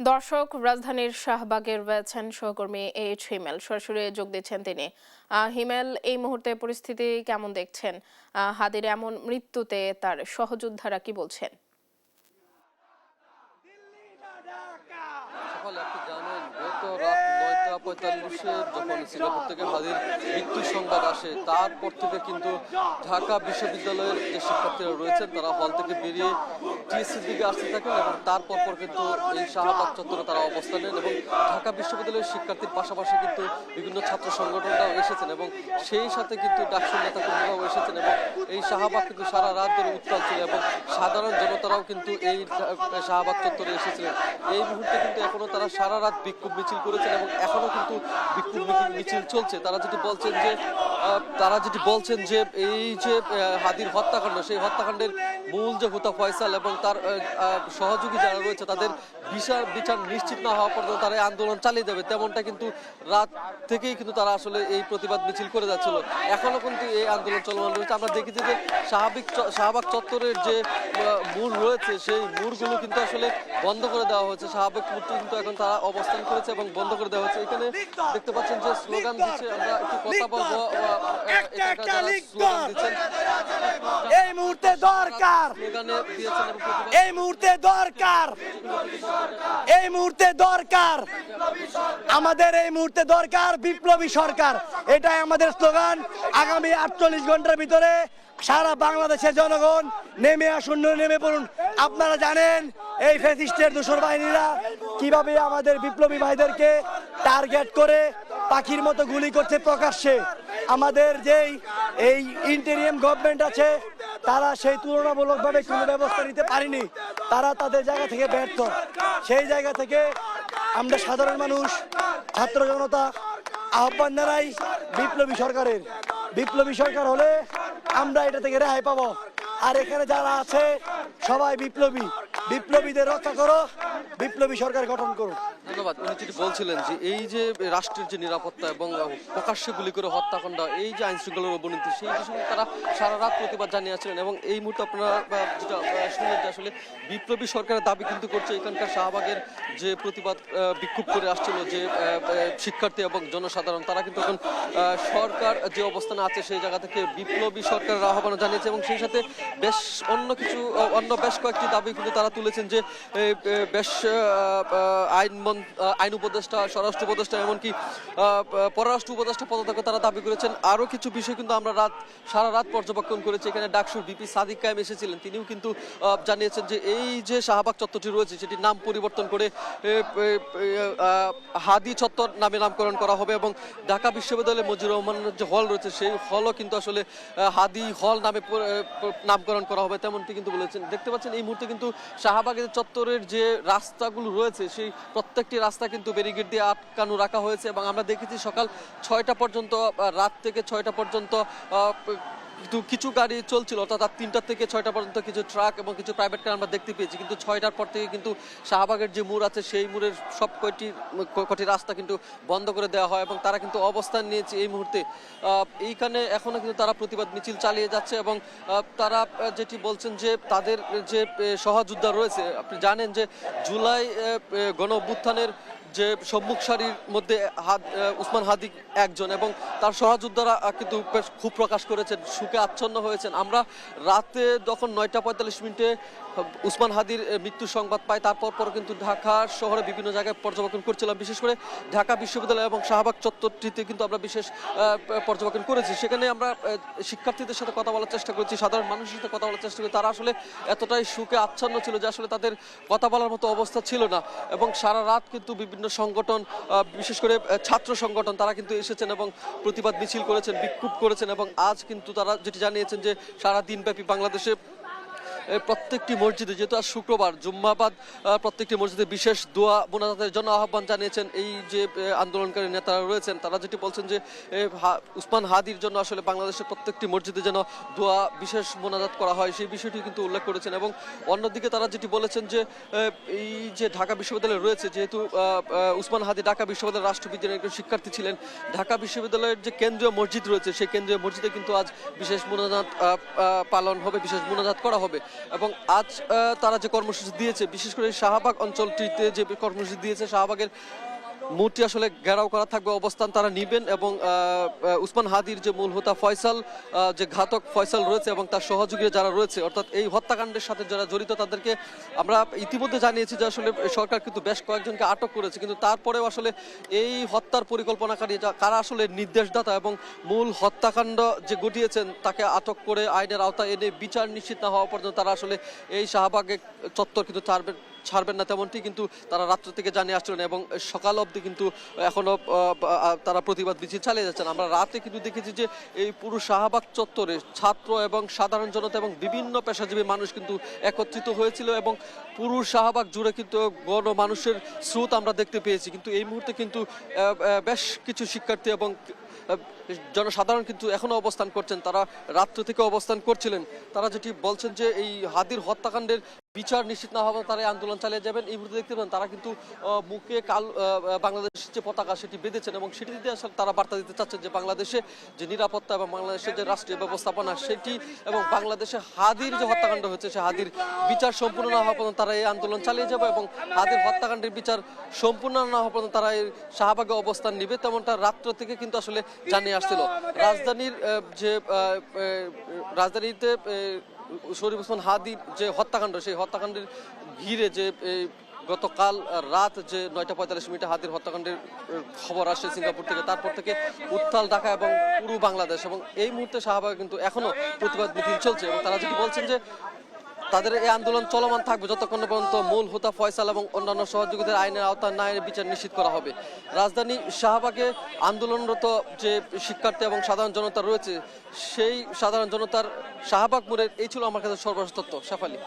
দর্শক, রাজধানীর শাহবাগে রয়েছেন সহকর্মী এইচ হিমেল। সরাসরি যোগ দিচ্ছেন তিনি। হিমেল, এই মুহূর্তে পরিস্থিতি কেমন দেখছেন? হাদির এমন মৃত্যুতে তার সহযোদ্ধারা কি বলছেন? সকালে আপনি জানেন গত রাত ৯টা ৪৫-এ যখন সিঙ্গাপুর থেকে হাদির মৃত্যুর সংবাদ আসে, তারপর থেকে কিন্তু ঢাকা বিশ্ববিদ্যালয়ের যে শিক্ষার্থীরা রয়েছেন তারা হল থেকে বেরিয়ে টিএসসির দিকে আসতে থাকেন এবং তারপর কিন্তু এই শাহবাগ চত্বরে তারা অবস্থান নেন এবং ঢাকা বিশ্ববিদ্যালয়ের শিক্ষার্থীর পাশাপাশি কিন্তু বিভিন্ন ছাত্র সংগঠনরাও এসেছেন এবং সেই সাথে কিন্তু ডাকসুর নেতাকর্মীরাও এসেছেন এবং এই শাহবাগ কিন্তু সারা রাত ধরে উত্তাল ছিল এবং সাধারণ জনতারাও কিন্তু এই শাহবাগ চত্বরে এসেছিলেন। এই মুহূর্তে কিন্তু এখনো তারা সারা রাত বিক্ষোভ মিছিল করেছেন এবং এখনো কিন্তু বিক্ষোভ মিছিল চলছে। তারা যেটি বলছেন যে এই যে হাদির হত্যাকাণ্ড, সেই হত্যাকাণ্ডের মূল যে হুতা ফয়সাল এবং তার সহযোগী যারা রয়েছে তাদের বিচার নিশ্চিত না হওয়া পর্যন্ত তারা আন্দোলন চালিয়ে যাবে, তেমনটা কিন্তু রাত থেকেই কিন্তু তারা আসলে এই প্রতিবাদ মিছিল করে যাচ্ছিল। এখনো কিন্তু এই আন্দোলন চলমান রয়েছে। আমরা দেখেছি যে শাহবাগ চত্বরের যে মোড় রয়েছে সেই মোড়গুলো কিন্তু আসলে বন্ধ করে দেওয়া হয়েছে। শাহবাগ মোড়টি কিন্তু এখন তারা অবস্থান করেছে এবং বন্ধ করে দেওয়া হয়েছে। এখানে দেখতে পাচ্ছেন যে স্লোগান দিচ্ছে, আমরা একটু কথা বলবো। স্লোগান দিচ্ছেন, এই মুহূর্তে দরকার, স্লোগানে দিয়েছেন এবং এই মুহূর্তে দরকার, এই মুহূর্তে দরকার, আমাদের এই মুহূর্তে দরকার বিপ্লবী সরকার। এটাই আমাদের স্লোগান। আগামী 48 ঘন্টার ভিতরে সারা বাংলাদেশের জনগণ নেমে আসুন, নেমে পড়ুন। আপনারা জানেন এই ফ্যাসিস্টের দোসর বাহিনীরা কিভাবে আমাদের বিপ্লবী ভাইদেরকে টার্গেট করে পাখির মতো গুলি করছে প্রকাশ্যে। আমাদের যেই এই ইন্টেরিয়াম গভর্নমেন্ট আছে তারা সেই তুলনামূলকভাবে কোনো ব্যবস্থা নিতে পারেনি। তারা তাদের জায়গা থেকে ব্যর্থ। সেই জায়গা থেকে আমরা সাধারণ মানুষ, ছাত্র জনতা আহ্বান জানাই বিপ্লবী সরকারের। বিপ্লবী সরকার হলে আমরা এটা থেকে রেহাই পাবো। আর এখানে যারা আছে সবাই বিপ্লবীদের রক্ষা করো, বিপ্লবী সরকার গঠন করো। ধন্যবাদ। উনি যেটি বলছিলেন যে এই যে রাষ্ট্রের যে নিরাপত্তা এবং প্রকাশ্যে গুলি করে হত্যাকাণ্ড, এই যে আইন শৃঙ্খলার অবনতি, সেই বিষয়ে তারা সারা রাত প্রতিবাদ জানিয়ে আসছিলেন এবং এই মুহূর্তে আপনারা যেটা শুনলেন যে আসলে বিপ্লবী সরকারের দাবি কিন্তু করছে এখানকার শাহবাগের যে প্রতিবাদ বিক্ষোভ করে আসছিল যে শিক্ষার্থী এবং জনসাধারণ, তারা কিন্তু এখন সরকার যে অবস্থানে আছে সেই জায়গা থেকে বিপ্লবী সরকারের আহ্বান জানিয়েছে এবং সেই সাথে অন্য বেশ কয়েকটি দাবি কিন্তু তারা তুলেছেন যে বেশ আইন উপদেষ্টা, স্বরাষ্ট্র উপদেষ্টা, এমনকি পররাষ্ট্র উপদেষ্টা পদত্যাগ তারা দাবি করেছেন। আরও কিছু বিষয় কিন্তু আমরা সারা রাত পর্যবেক্ষণ করেছি। এখানে ডাকসুর ভিপি সাদিক কায়েম এসেছিলেন, তিনিও কিন্তু জানিয়েছেন যে এই যে শাহবাগ চত্বরটি রয়েছে সেটির নাম পরিবর্তন করে হাদি চত্বর নামে নামকরণ করা হবে এবং ঢাকা বিশ্ববিদ্যালয়ের মজিবুর রহমানের যে হল রয়েছে সেই হলও কিন্তু আসলে হাদি হল নামে নামকরণ করা হবে, তেমনটি কিন্তু বলেছেন। দেখতে পাচ্ছেন এই মুহূর্তে কিন্তু শাহবাগের চত্বরের যে রাস্তাগুলো রয়েছে সেই প্রত্যেকটি রাস্তা কিন্তু ব্যারিকেড দিয়ে আটকানো রাখা হয়েছে এবং আমরা দেখেছি সকাল 6টা পর্যন্ত, রাত থেকে 6টা পর্যন্ত কিন্তু কিছু গাড়ি চলছিল, অর্থাৎ 3টা থেকে 6টা পর্যন্ত কিছু ট্রাক এবং কিছু প্রাইভেট কার আমরা দেখতে পেয়েছি। কিন্তু 6টার পর থেকে কিন্তু শাহবাগের যে মোড় আছে সেই মোড়ের সব কটি রাস্তা কিন্তু বন্ধ করে দেওয়া হয় এবং তারা কিন্তু অবস্থান নিয়েছে এই মুহূর্তে। এইখানে এখনো কিন্তু তারা প্রতিবাদ মিছিল চালিয়ে যাচ্ছে এবং তারা যেটি বলছেন যে তাদের যে সহযোদ্ধা রয়েছে, আপনি জানেন যে জুলাই গণ অভ্যুত্থানের যে সম্মুখ সারির মধ্যে উসমান হাদি একজন এবং তার সহযোদ্ধারা কিন্তু খুব প্রকাশ করেছেন, সুখে আচ্ছন্ন হয়েছেন। আমরা রাতে যখন 9টা 45 উসমান হাদির মৃত্যুর সংবাদ পাই, তারপর কিন্তু ঢাকা শহরে বিভিন্ন জায়গায় পর্যবেক্ষণ করছিলাম, বিশেষ করে ঢাকা বিশ্ববিদ্যালয় এবং শাহবাগ চত্বরটিতে কিন্তু আমরা বিশেষ পর্যবেক্ষণ করেছি। সেখানে আমরা শিক্ষার্থীদের সাথে কথা বলার চেষ্টা করেছি, সাধারণ মানুষের সাথে কথা বলার চেষ্টা করি। তারা আসলে এতটাই সুখে আচ্ছন্ন ছিল যে আসলে তাদের কথা বলার মতো অবস্থা ছিল না এবং সারা রাত কিন্তু বিভিন্ন সংগঠন, বিশেষ করে ছাত্র সংগঠন, তারা কিন্তু এসেছেন এবং প্রতিবাদ মিছিল করেছেন, বিক্ষোভ করেছেন এবং আজ কিন্তু তারা যেটি জানিয়েছেন যে সারা দিনব্যাপী বাংলাদেশে প্রত্যেকটি মসজিদে, যেহেতু আজ শুক্রবার জুম্মাবাদ, প্রত্যেকটি মসজিদে বিশেষ দোয়া মোনাজাতের জন্য আহ্বান জানিয়েছেন এই যে আন্দোলনকারী নেতারা রয়েছেন। তারা যেটি বলছেন যে উসমান হাদির জন্য আসলে বাংলাদেশের প্রত্যেকটি মসজিদে যেন দোয়া বিশেষ মোনাজাত করা হয় সেই বিষয়টি কিন্তু উল্লেখ করেছেন এবং অন্যদিকে তারা যেটি বলেছেন যে এই যে ঢাকা বিশ্ববিদ্যালয় রয়েছে, যেহেতু উসমান হাদি ঢাকা বিশ্ববিদ্যালয়ের রাষ্ট্রবিজ্ঞানের একজন শিক্ষার্থী ছিলেন, ঢাকা বিশ্ববিদ্যালয়ের যে কেন্দ্রীয় মসজিদ রয়েছে সেই কেন্দ্রীয় মসজিদে কিন্তু আজ বিশেষ মোনাজাত পালন হবে, বিশেষ মোনাজাত করা হবে। এবং আজ তারা যে কর্মসূচি দিয়েছে, বিশেষ করে শাহবাগ অঞ্চলটিতে যে কর্মসূচি দিয়েছে, শাহবাগের মূর্তি আসলে ঘেরাও করা থাকবে, অবস্থান তারা নিবেন এবং উসমান হাদির যে মূল হোতা ফয়সাল, যে ঘাতক ফয়সাল রয়েছে এবং তার সহযোগী যারা রয়েছে, অর্থাৎ এই হত্যাকাণ্ডের সাথে যারা জড়িত তাদেরকে আমরা ইতিমধ্যে জানিয়েছি যে আসলে সরকার কিন্তু বেশ কয়েকজনকে আটক করেছে, কিন্তু তারপরেও আসলে এই হত্যার পরিকল্পনাকারী কারা আসলে নির্দেশদাতা এবং মূল হত্যাকাণ্ড যে ঘটিয়েছেন তাকে আটক করে আইনের আওতায় এনে বিচার নিশ্চিত না হওয়া পর্যন্ত তারা আসলে এই শাহবাগের চত্বর কিন্তু ছাড়বেন না, তেমনটি কিন্তু তারা রাত্র থেকে জানিয়ে আসছিলেন এবং সকাল অবধি কিন্তু এখনো তারা প্রতিবাদ মিছিল চালিয়ে যাচ্ছেন। আমরা রাতে কিন্তু দেখেছি যে এই পুরো শাহবাগ চত্বরে ছাত্র এবং সাধারণ জনতা এবং বিভিন্ন পেশাজীবী মানুষ কিন্তু একত্রিত হয়েছিল এবং পুরো শাহবাগ জুড়ে কিন্তু মানুষের স্রোত আমরা দেখতে পেয়েছি। কিন্তু এই মুহূর্তে কিন্তু বেশ কিছু শিক্ষার্থী এবং জনসাধারণ কিন্তু এখনো অবস্থান করছেন, তারা রাত্র থেকে অবস্থান করছিলেন। তারা যেটি বলছেন যে এই হাদির হত্যাকাণ্ডের বিচার নিশ্চিত না হবে তারা আন্দোলন চালিয়ে যাবেন। এই মুহূর্তে দেখতে পান তারা কিন্তু মুখে বাংলাদেশের যে পতাকা সেটি বেঁধেছেন এবং সেটি দিতে আসলে তারা বার্তা দিতে চাচ্ছেন যে বাংলাদেশে যে নিরাপত্তা এবং বাংলাদেশের যে রাষ্ট্রীয় ব্যবস্থাপনা সেটি এবং বাংলাদেশে হাদির যে হত্যাকাণ্ড হয়েছে সে হাদির বিচার সম্পূর্ণ না হওয়া পর্যন্ত তারা এই আন্দোলন চালিয়ে যাবে এবং হাদির হত্যাকাণ্ডের বিচার সম্পূর্ণ না হওয়া পর্যন্ত তারা এই শাহবাগে অবস্থান নিবে, তেমনটা রাত্র থেকে কিন্তু আসলে জানিয়ে আসছিল। রাজধানীতে শরীফ ওসমান হাদির যে হত্যাকাণ্ড, সেই হত্যাকাণ্ডের ঘিরে যে গতকাল রাত যে 9:45 হাদির হত্যাকাণ্ডের খবর আসে সিঙ্গাপুর থেকে, তারপর থেকে উত্তাল ঢাকা এবং পুরো বাংলাদেশ এবং এই মুহূর্তে শাহবাগে কিন্তু এখনো প্রতিবাদ মিছিল চলছে এবং তারা যেটি বলছেন যে তাদের এই আন্দোলন চলমান থাকবে যতক্ষণ পর্যন্ত মূল হোতা ফয়সাল এবং অন্যান্য সহযোগীদের আইনের আওতায় না এনে বিচার নিশ্চিত করা হবে। রাজধানী শাহবাগে আন্দোলনরত যে শিক্ষার্থী এবং সাধারণ জনতা রয়েছে, সেই সাধারণ জনতার শাহবাগ মোড়ের এই ছিল আমার কাছে সর্বশেষ তথ্য। শেফালি।